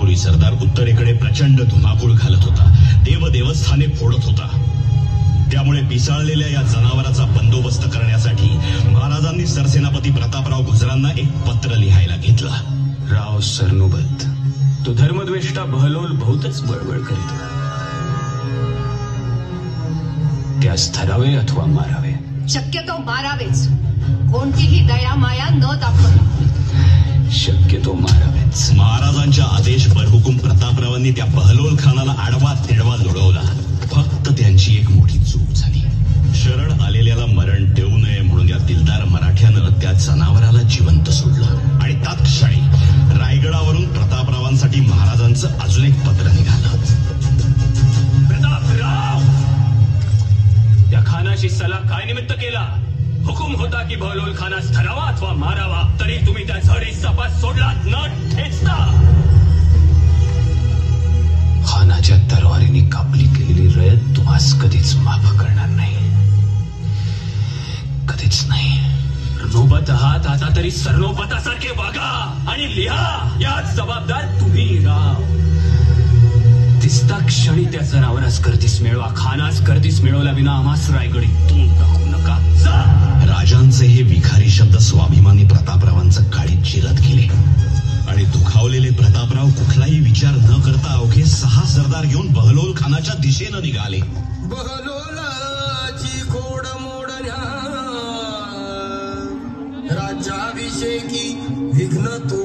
घालण्यापूर्वी सरदार उत्तरेकडे प्रचंड धुमाकूळ घालत होता. देवस्थाने फोडत होता. त्यामुळे पिसाळलेल्या या जनावराचा बंदोबस्त करण्यासाठी महाराजांनी सरसेनापती प्रतापराव गुजरांना एक पत्र लिहायला घेतलं. राव सरनोबत, तो धर्मद्वेष्टा बहलोल बहुतच बळबळ करीत होता. त्यास धरावे अथवा मारावे? शक्यतो मारावेच. कोणतीही दया माया न दाखवता शक्यतो मारावेच. महाराजांच्या आदेश बरहुकूम प्रतापरावांनी त्या बहलोल खानाला आडवा तिडवा लढवला. फक्त त्यांची एक मोठी चूक झाली. शरण आलेल्याला मरण देऊ नये म्हणून या दिलदार मराठ्यानं त्या जनावराला जिवंत सोडलं आणि तात्क्षणी रायगडावरून प्रतापरावांसाठी महाराजांचं अजून एक पत्र निघालं. प्रतापराव, त्या खानाशी सलाह काय निमित्त केला? हुकूम होता की बहलोल खानास धरावा अथवा मारावा, तरी तुम्ही त्या झडी सपास सोडलात न ठेचता. खानाच्या तलवारीने कापली केलेली रयत तुम्हास कधीच माफ करणार नाही. कधीच नाही. सरनोबत आहात आता तरी सरनोबतासारखे वागा आणि लिहा. याच जबाबदार तुम्ही राव. दिसता क्षणी त्या जनावरास करतीस मिळवा. खानास करतीस मिळवल्या विना आम्हास रायगडी तून टाकू नका. राजांचे हे विखारी शब्द स्वाभिमानी प्रतापरावांचं काळीत चिरत गेले आणि दुखावलेले प्रतापराव कुठलाही विचार न करता अवघे 6 सरदार घेऊन बहलोल खानाच्या दिशेनं निघाले. बहलोलाची खोड मोडण्या राज्याभिषेकी विघ्न तो